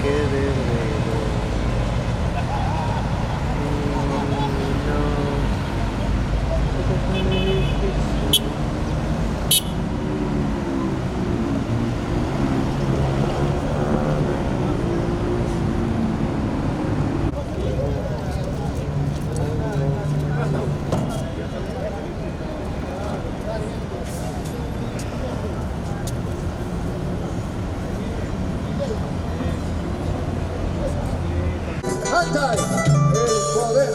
que verlo. Antai, el poder.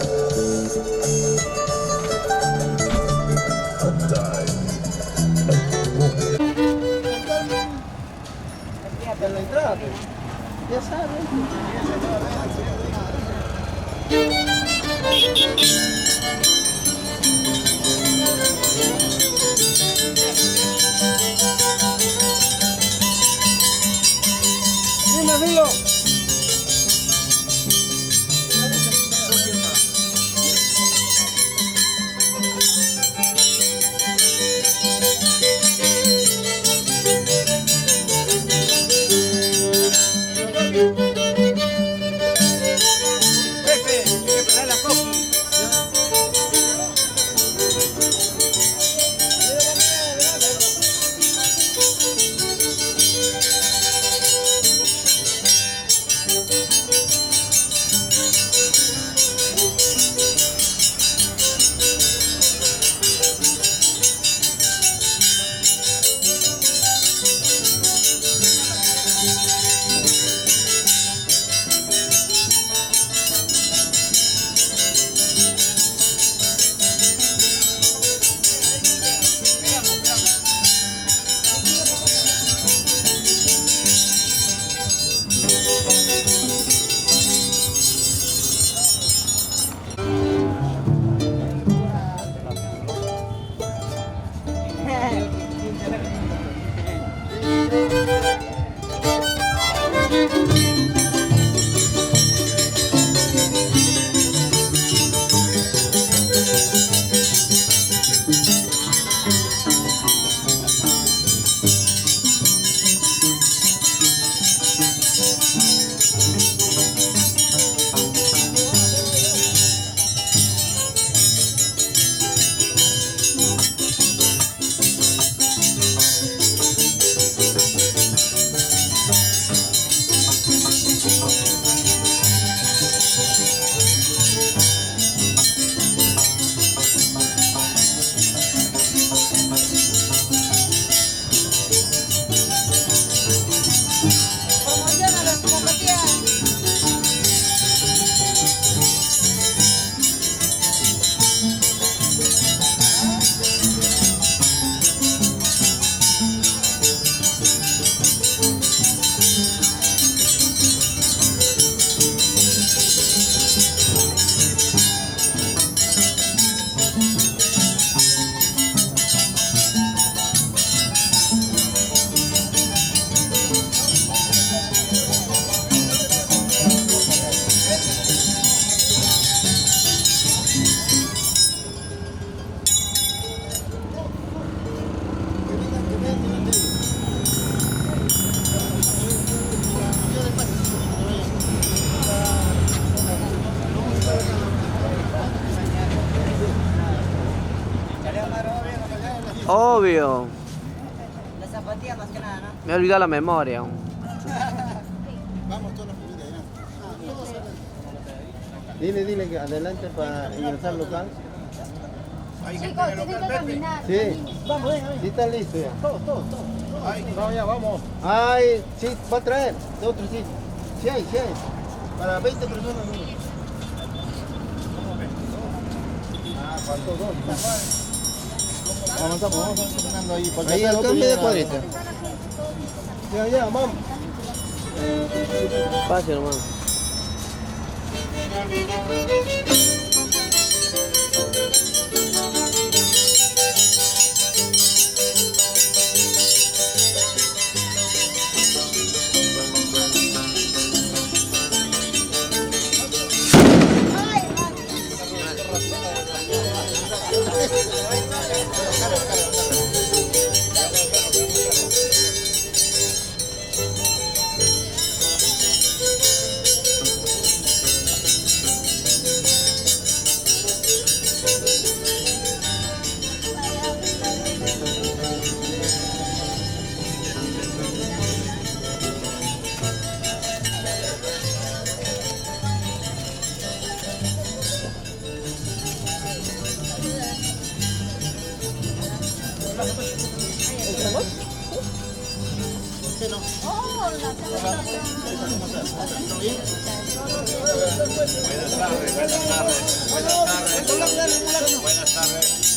Antai. Fíjate en la entrada, pues. Ya sabes. Dime, Milo. Obvio. La zapatilla más que nada, ¿no? Me he olvidado la memoria. Vamos todos los familia, Dile que adelante para ingresar local. Chicos, tienen que caminar. Sí. Vamos, ven. Sí, está listo ya. Todos. Vamos ya, vamos. Ay, sí, va a traer. De otro sí. Sí hay. Para 20 personas. ¿No? Ah, faltó dos. Vamos caminando ahí. Ahí al cambio de cuadrita. Ya, vamos. Fácil, hermano. Buenas tardes.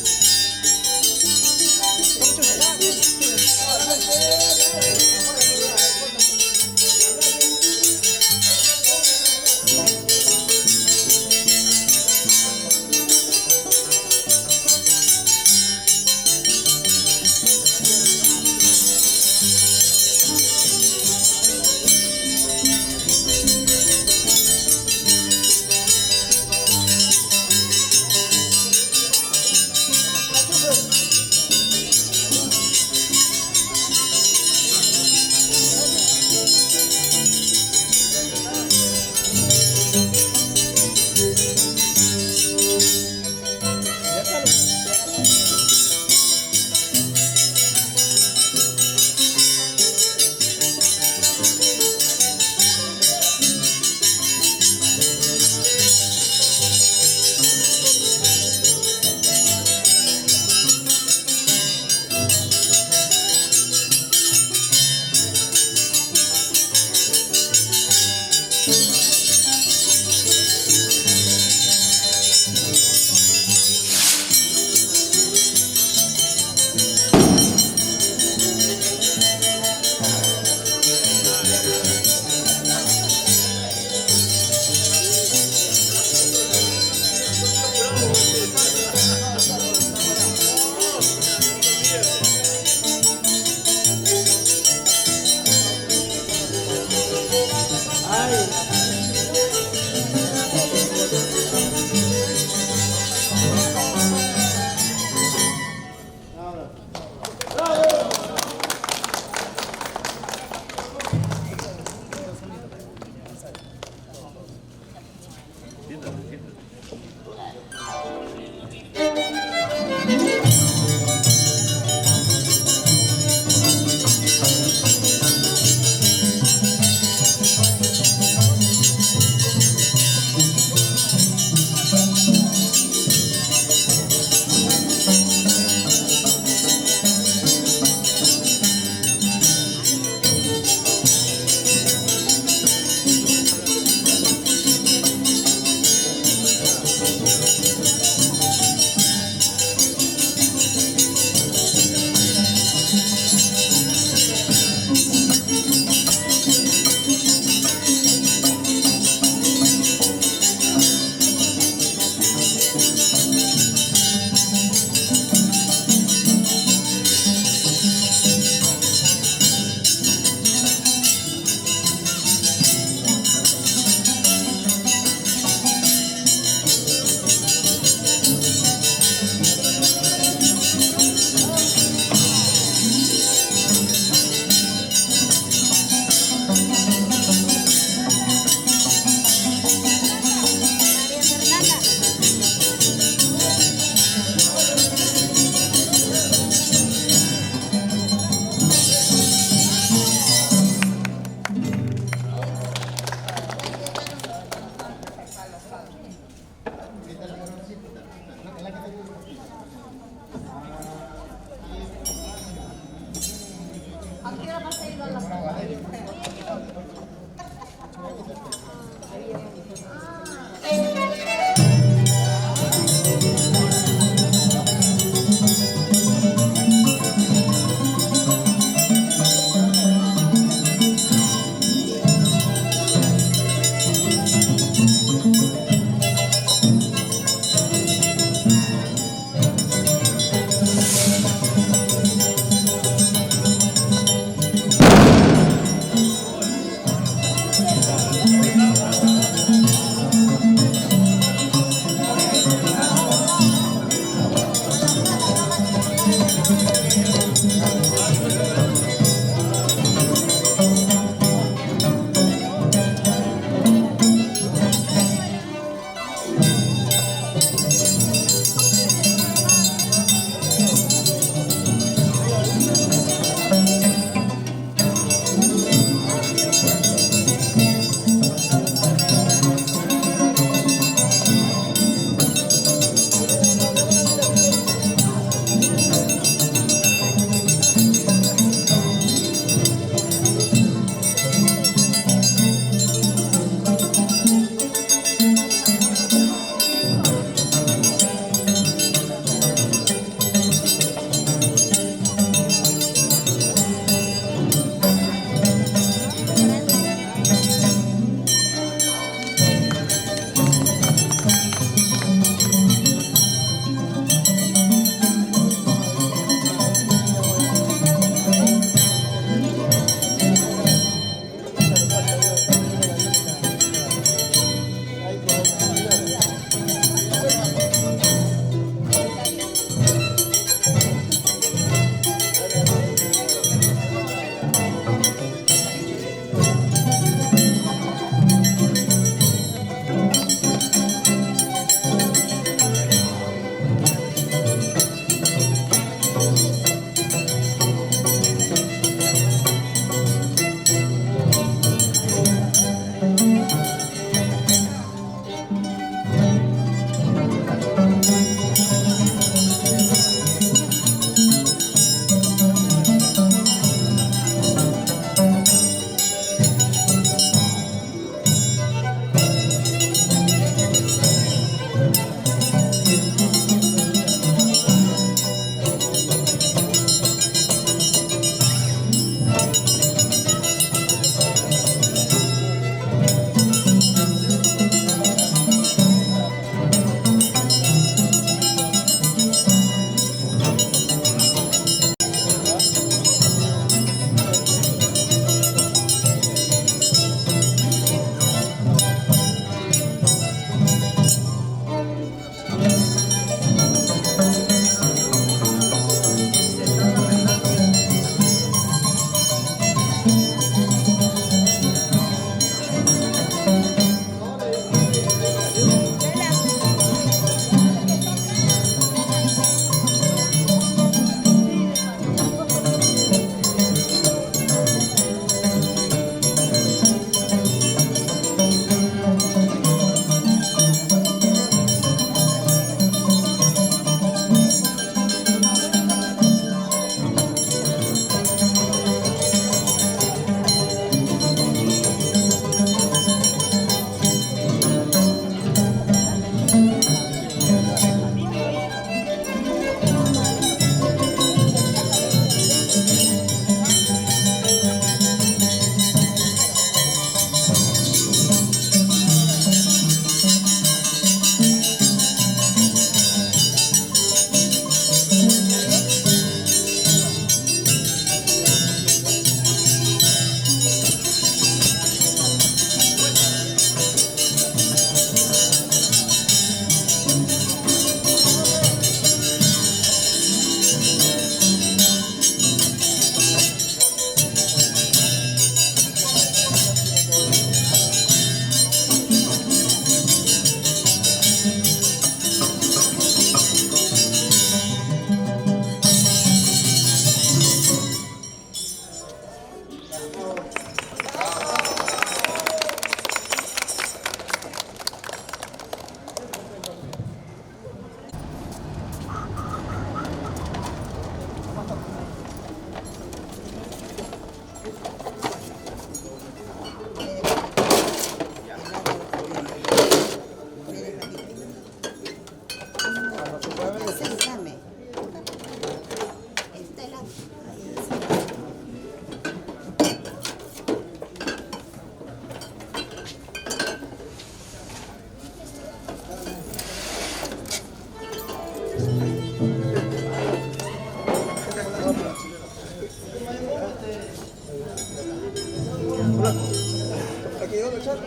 ¿Cómo estás?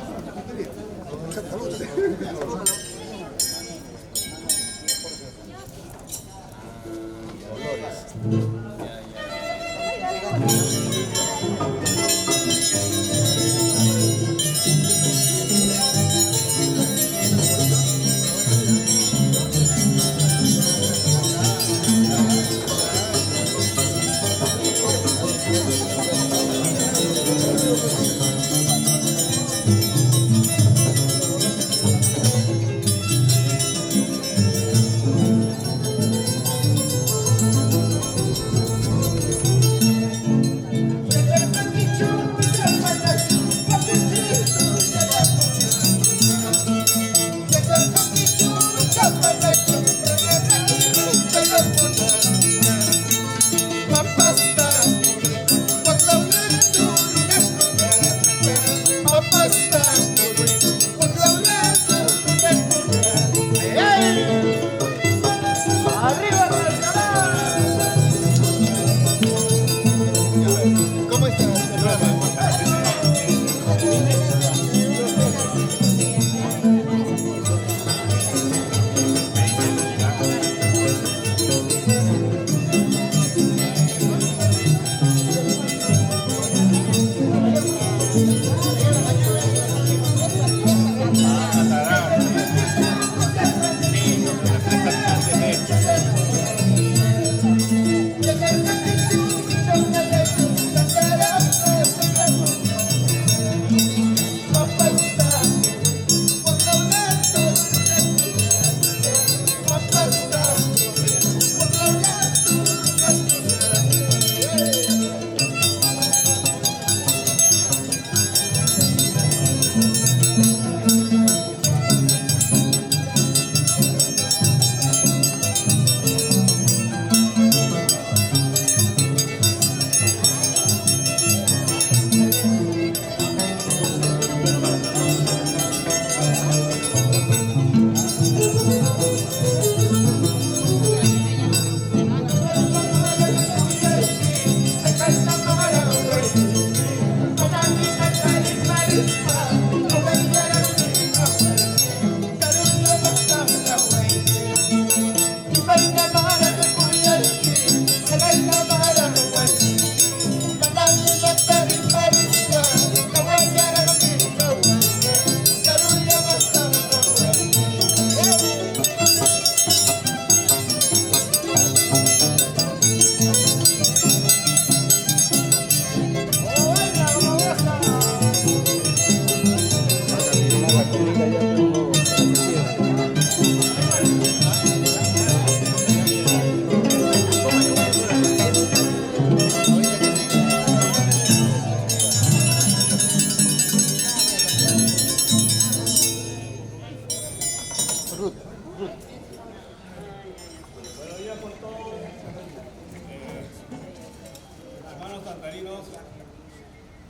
Hermanos cantarinos,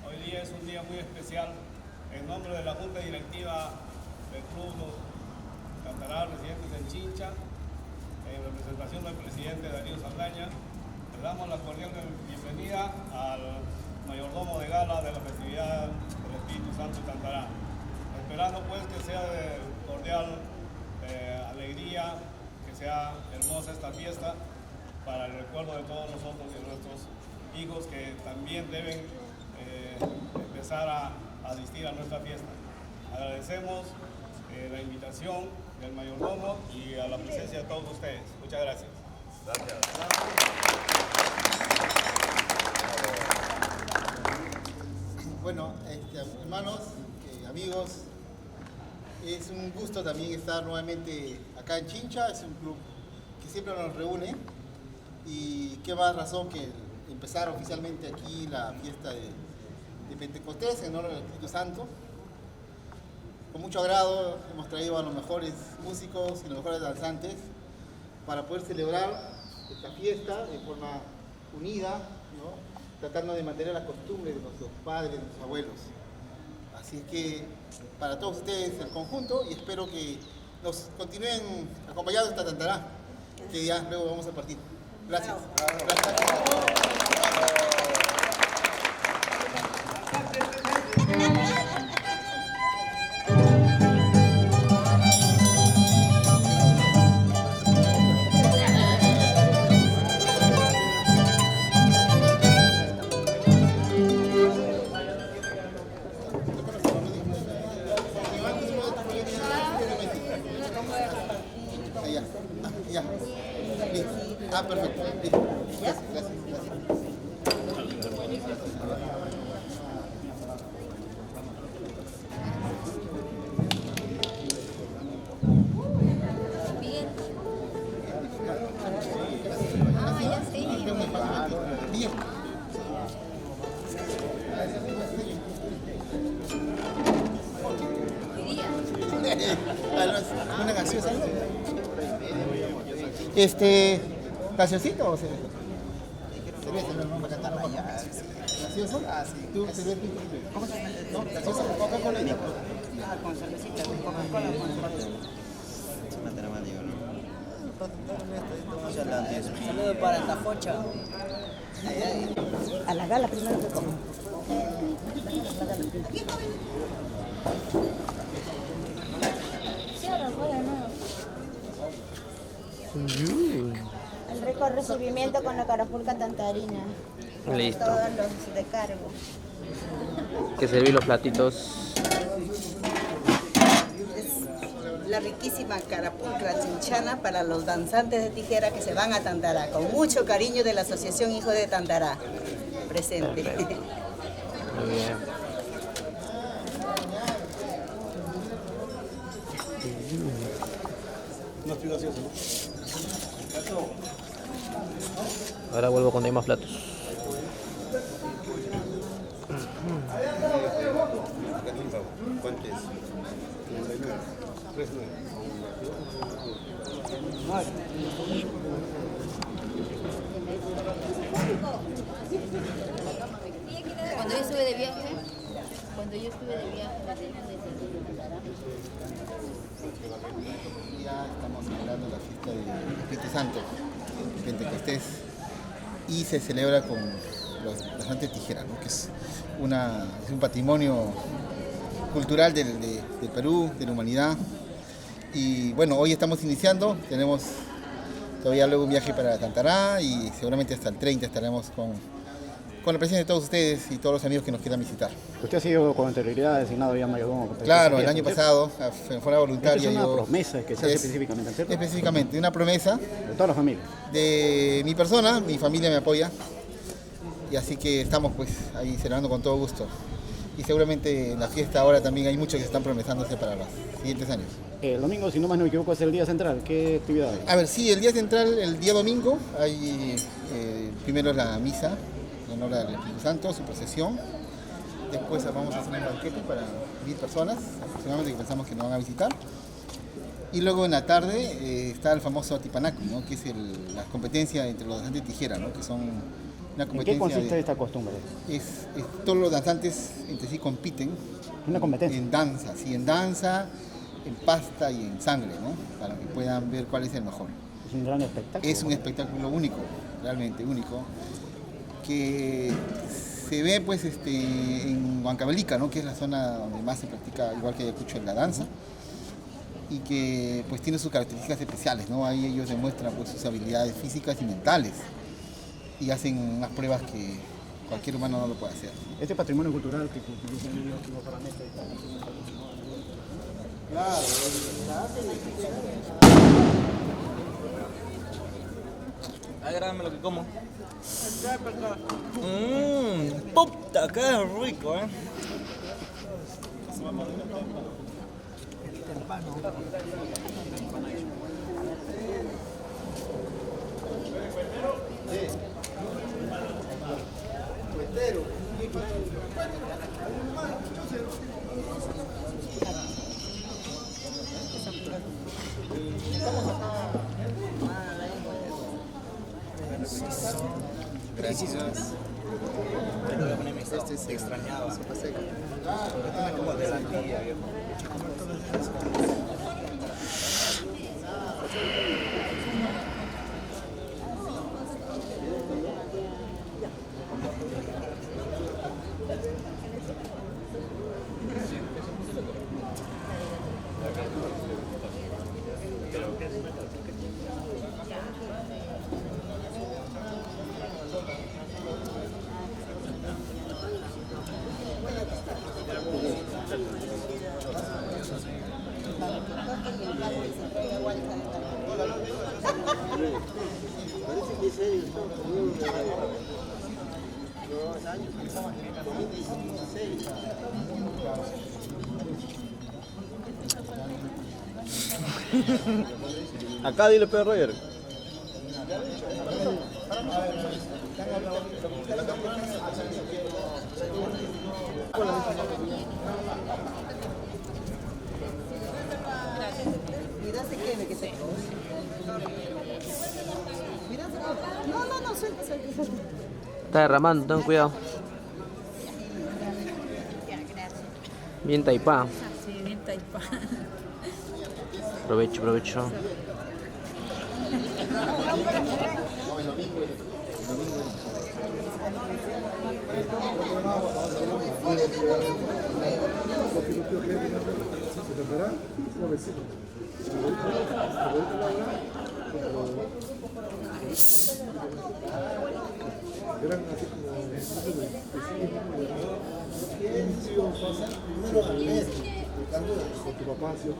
hoy día es un día muy especial. En nombre de la Junta Directiva del Club Cantará Residentes en Chincha, en representación del presidente Darío Saldaña, le damos la cordial bienvenida al mayordomo de gala de la festividad del Espíritu Santo de Cantará. Esperando pues que sea de cordial alegría, que sea hermosa esta fiesta para el recuerdo de todos nosotros y de nuestros hijos que también deben empezar a asistir a nuestra fiesta. Agradecemos la invitación del mayordomo y a la presencia de todos ustedes. Muchas gracias. Bueno, hermanos, amigos, es un gusto también estar nuevamente acá en Chincha. Es un club que siempre nos reúne y qué más razón que empezar oficialmente aquí la fiesta de Pentecostés en honor al Espíritu Santo. Con mucho agrado hemos traído a los mejores músicos y los mejores danzantes para poder celebrar esta fiesta de forma unida, ¿no? Tratando de mantener la costumbre de nuestros padres, de nuestros abuelos. Así que para todos ustedes el conjunto, y espero que nos continúen acompañando hasta Tantará, que ya luego vamos a partir. Gracias. Gracias. Ah, perfecto. Gracias, gracias, gracias. Bien. Ah, ya sé. Bien. Una gaseosa. ¿Gaseosito o cerveza? Cerveza, no, vamos a cantar ¿gaseoso? Ah, sí. ¿Tú cerveza? ¿Cómo se llama? No, gaseosa, Coca-Cola. Ah, con cervecita, con Coca-Cola, con saludos para Tafocha. A la gala primero que como. Cierra, voy de nuevo. El rico recibimiento con la carapulca tantarina. Listo. Todos los de cargo. Que serví los platitos. Es la riquísima carapulcra chinchana para los danzantes de tijera que se van a Tantará. Con mucho cariño de la Asociación Hijos de Tantará. Presente. Muy bien. No estoy gaseoso, ¿no? Ahora vuelvo con más platos. ¿Cuánto es? 39. Cuando yo estuve de viaje, me tenían de Ya estamos celebrando la fiesta del Espíritu Santo, Pentecostés, y se celebra con los danzantes tijera, ¿no? Que es un patrimonio cultural del Perú, de la humanidad. Y bueno, hoy estamos iniciando, tenemos todavía luego un viaje para Tantará y seguramente hasta el 30 estaremos con la presencia de todos ustedes y todos los amigos que nos quieran visitar. Usted ha sido con anterioridad designado ya mayordomo. Claro, el año pasado, de forma voluntaria. Es una promesa que se hace específicamente, ¿cierto? Específicamente, una promesa De toda la familia. de mi persona, mi familia me apoya, y así que estamos pues ahí celebrando con todo gusto. Y seguramente en la fiesta ahora también hay muchos que están promesándose para los siguientes años. El domingo, si no más no me equivoco, es el día central. ¿Qué actividad hay? A ver, sí, el día central, el día domingo, hay primero la misa, en honor al Espíritu Santo, su procesión. Después vamos a hacer un banquete para 1000 personas, aproximadamente, que pensamos que nos van a visitar. Y luego en la tarde está el famoso Atipanacu, ¿no? Que es la competencia entre los danzantes de tijera, ¿no? Que son una ¿En competencia. qué consiste esta costumbre? Todos los danzantes entre sí compiten Una competencia. en danza, sí, en danza, en pasta y en sangre, ¿no? Para que puedan ver cuál es el mejor. Es un gran espectáculo. Es un espectáculo único, realmente único, que se ve pues en Huancavelica, ¿no? Que es la zona donde más se practica, igual que Ayacucho, la danza, y que pues tiene sus características especiales, ¿no? Ahí ellos demuestran pues sus habilidades físicas y mentales y hacen unas pruebas que cualquier humano no lo puede hacer. Este patrimonio cultural que utiliza el último parámetro. Agárrame lo que como. Puta, qué rico, Gracias. Te extrañaba. Parece Acá dile Pedro Roger. Mira, se queme que se. Mira, se. No, suelta. Está derramando, ten cuidado. Bien taipá. Sí, bien taipa. Provecho.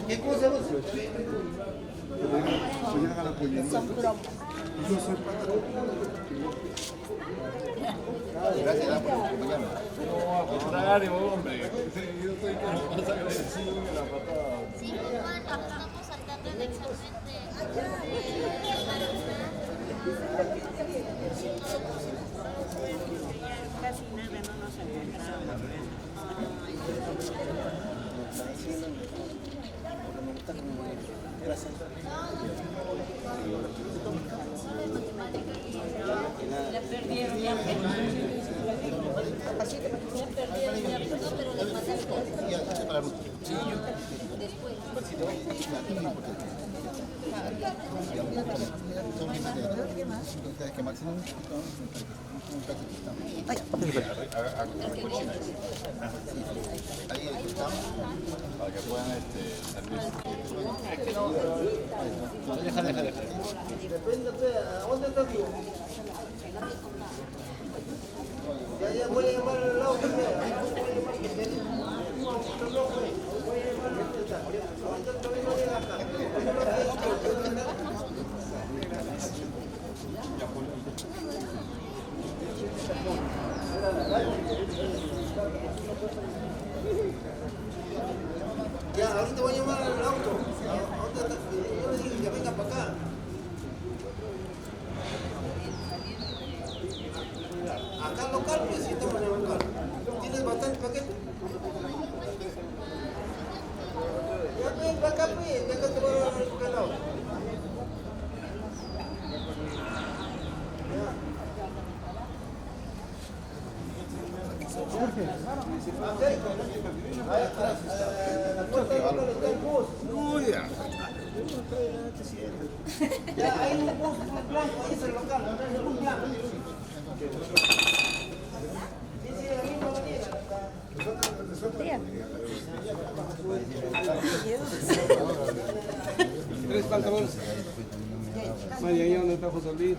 ¿Qué cosa vos? Gracias por acompañarme. Sí, hermano, estamos saltando el examen Casi nada, no nos encontramos. La perdieron ya. Pero le pasaron Ya, para la ruta. después. Son 15 que máximo. Ahí estamos. Para que puedan servir. Déjale. Ya voy a llamar al lado. Ya, ahorita voy a llamar al auto. Yo le dije que venga para acá. Acá local, pues sí estamos en el local. ¿Tienes bastante paquete? Ya ven para acá, pues. Ya acá te voy a dar el lado. Ya, hay un bus blanco, ahí es el local, no es el bus blanco. Tres pantalones. Vaya, ahí donde está José Luis.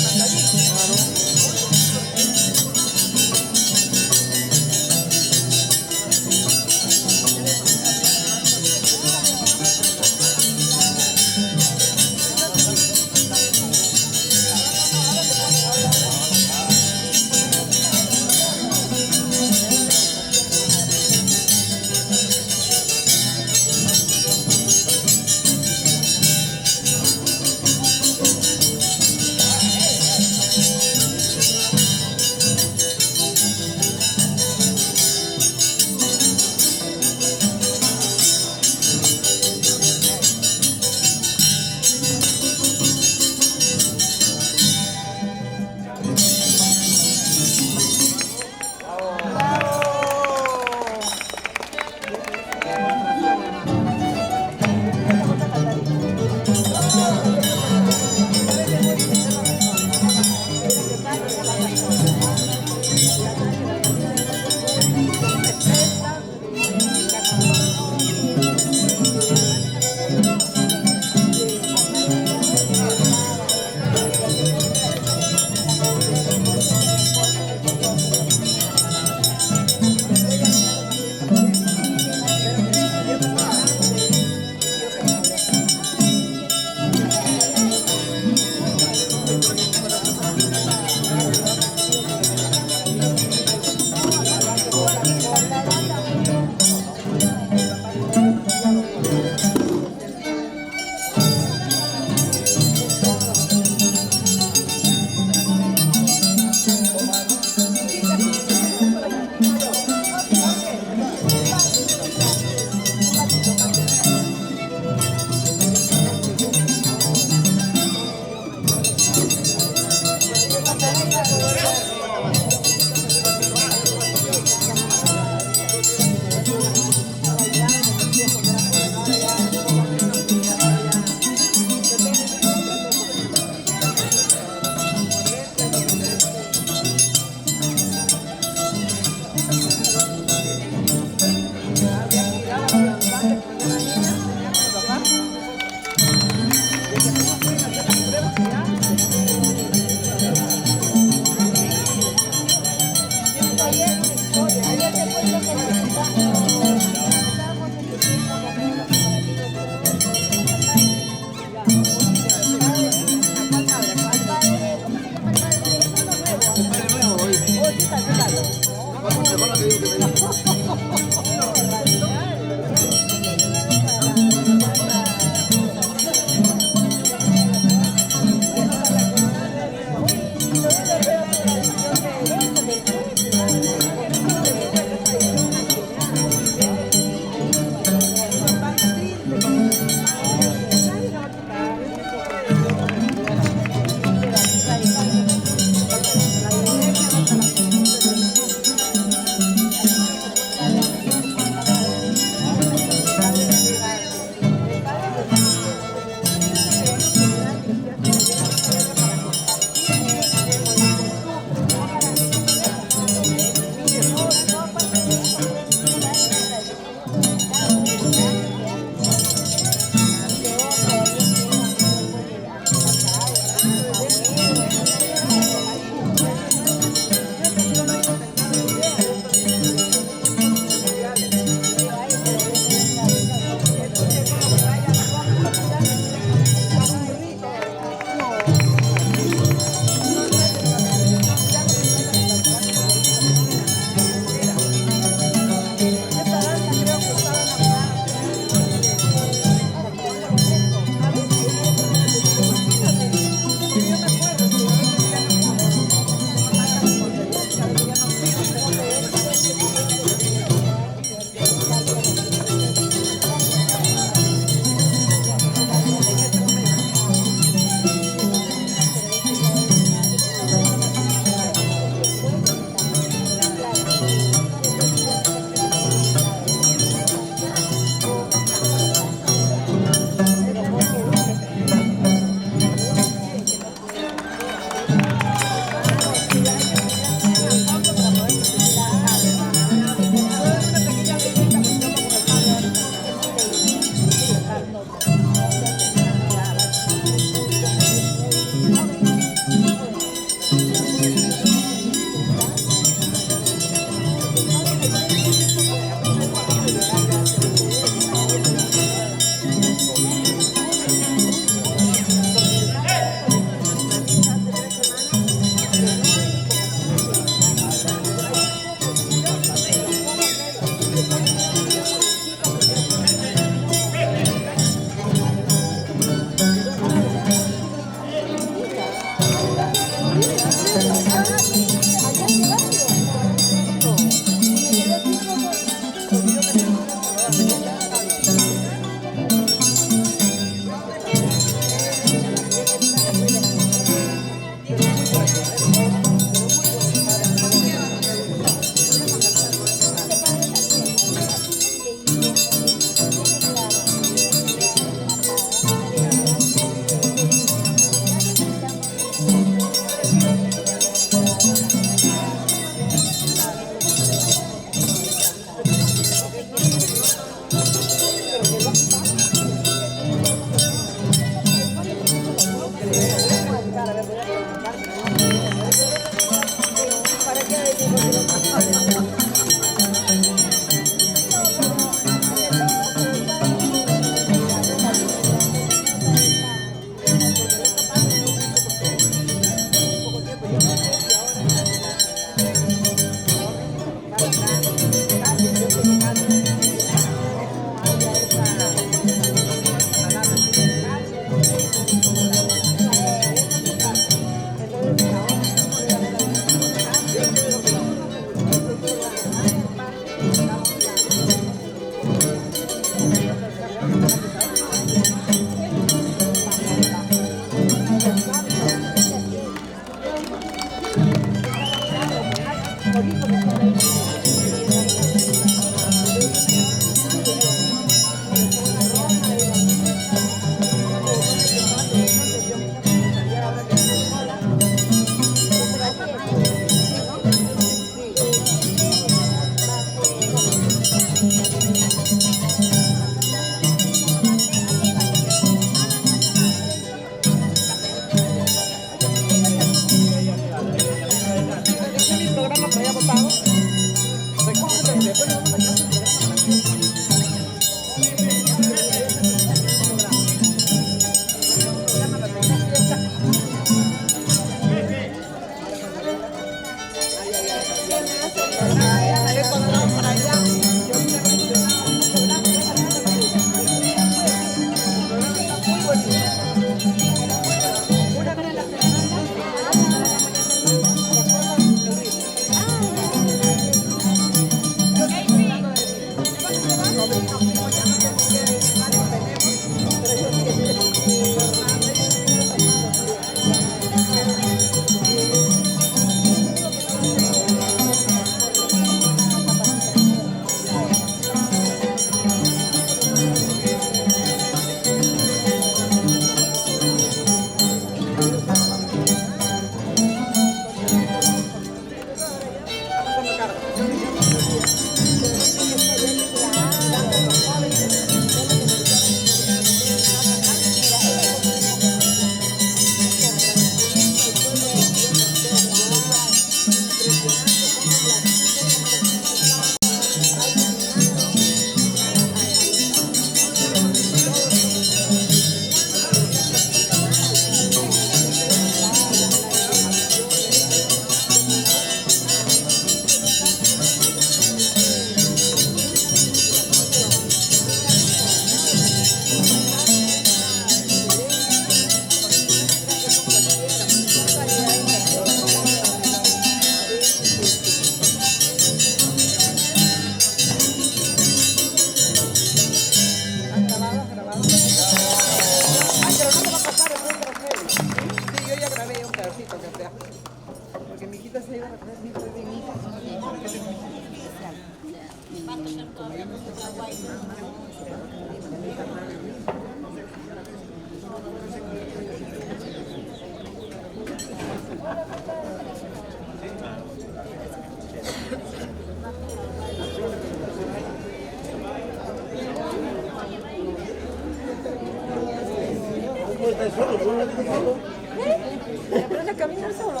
Aprende a caminar solo.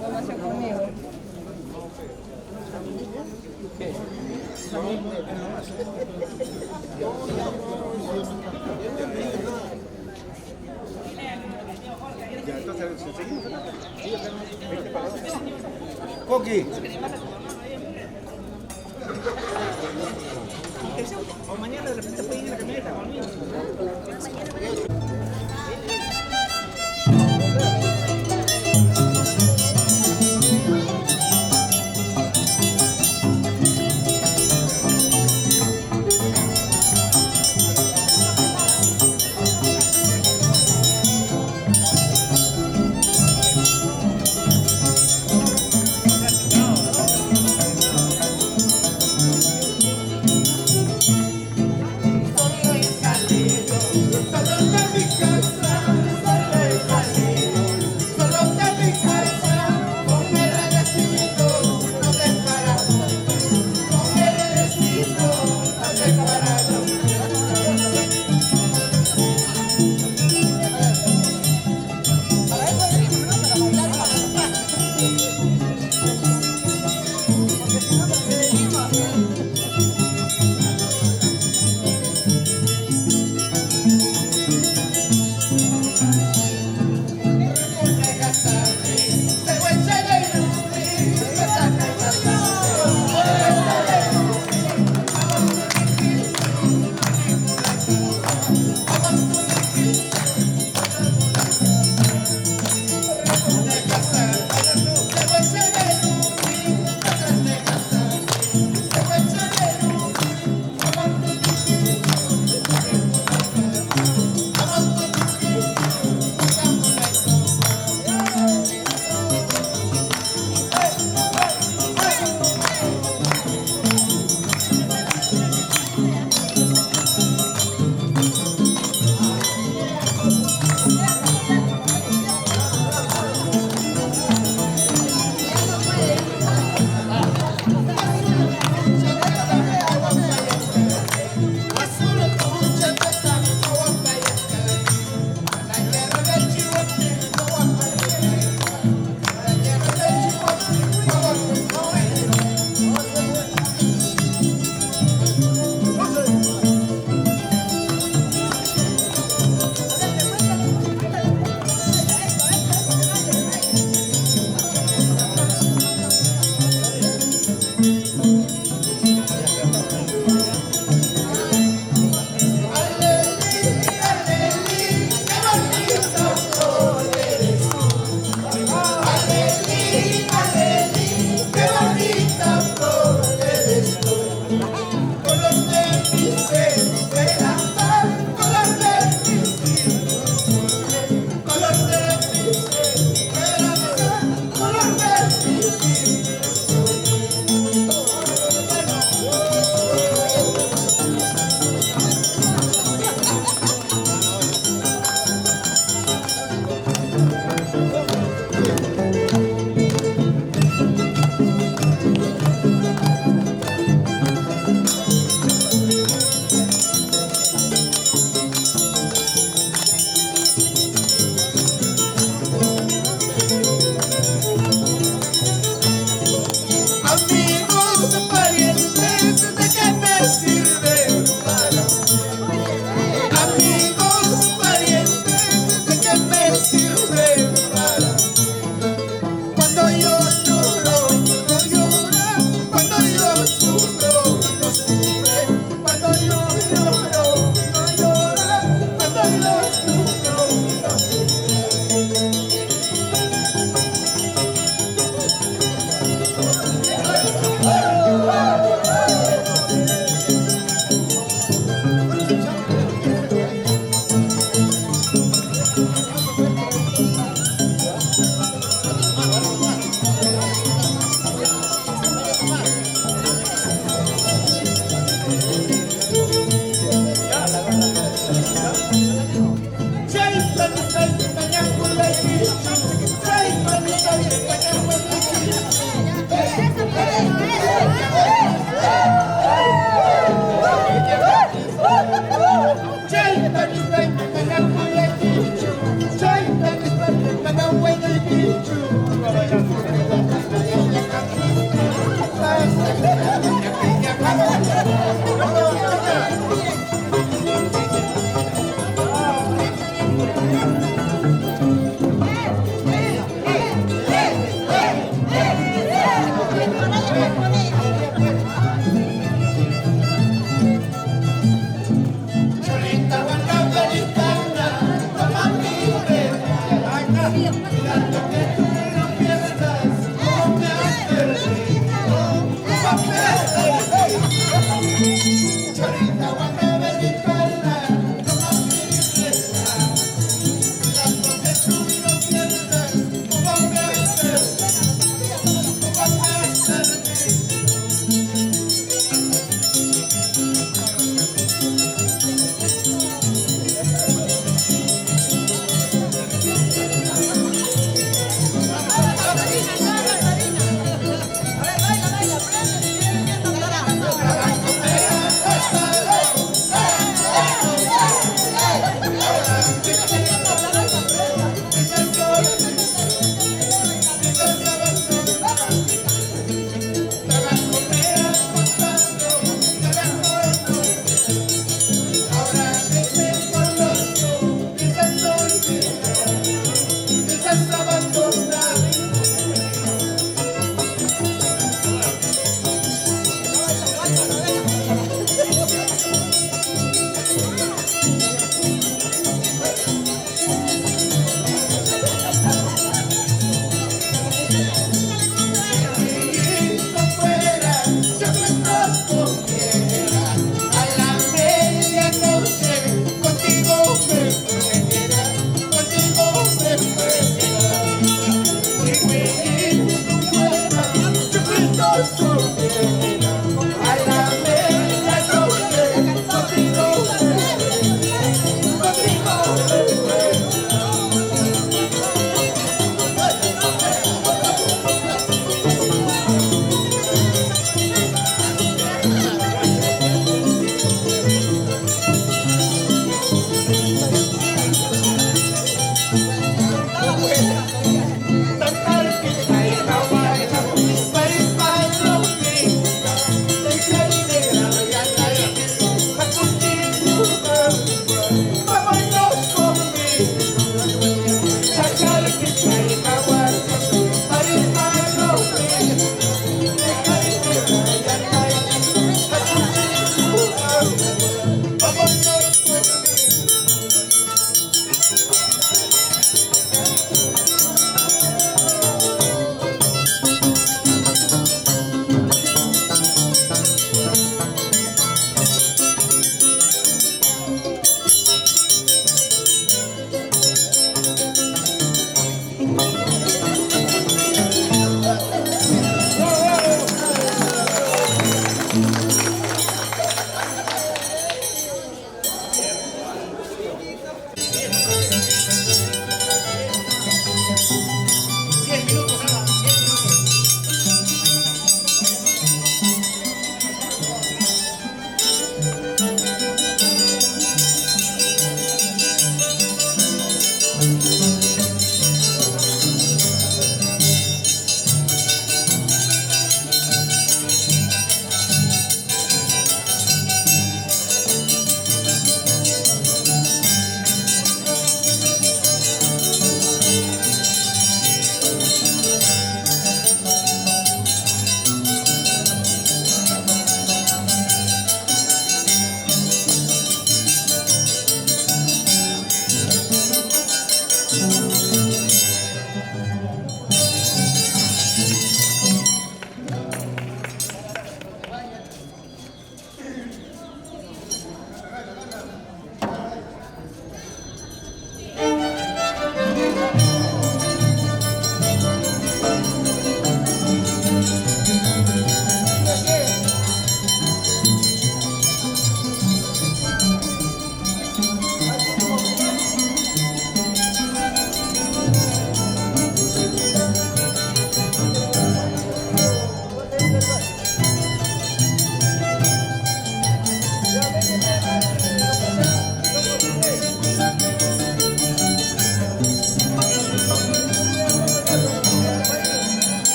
No nació conmigo. Coqui. O mañana de repente pueden ir a la camioneta conmigo. Soy el caldero,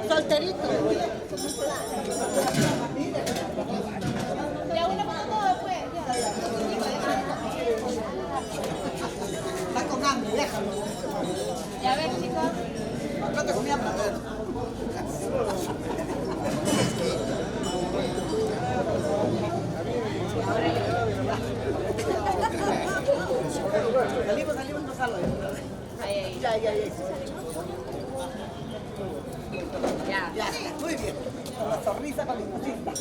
Solterito. Ya una para todos, pues. Está con hambre, déjalo. Ya ven, chicos. No te comía para todo. Salimos, no salgo. Ahí. Ya. Ya. Muy bien. La sonrisa para mi cosita.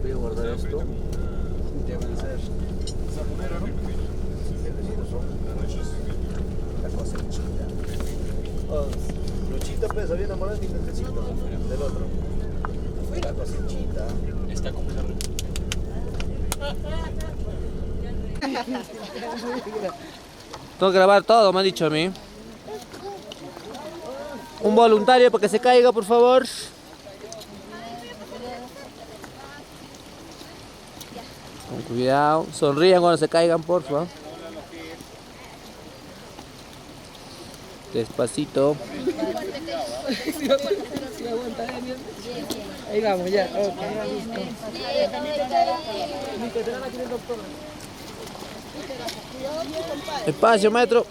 Voy a guardar esto. Luchito, pues, había enamorado de mi necesito del otro. Fue la cosechita. Está con Tengo que grabar todo, me han dicho a mí. Un voluntario para que se caiga, por favor. Con cuidado. Sonrían cuando se caigan, por favor. Despacito. Ahí vamos, ya. Espacio, maestro.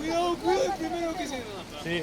Cuidado, primero que se... Sí.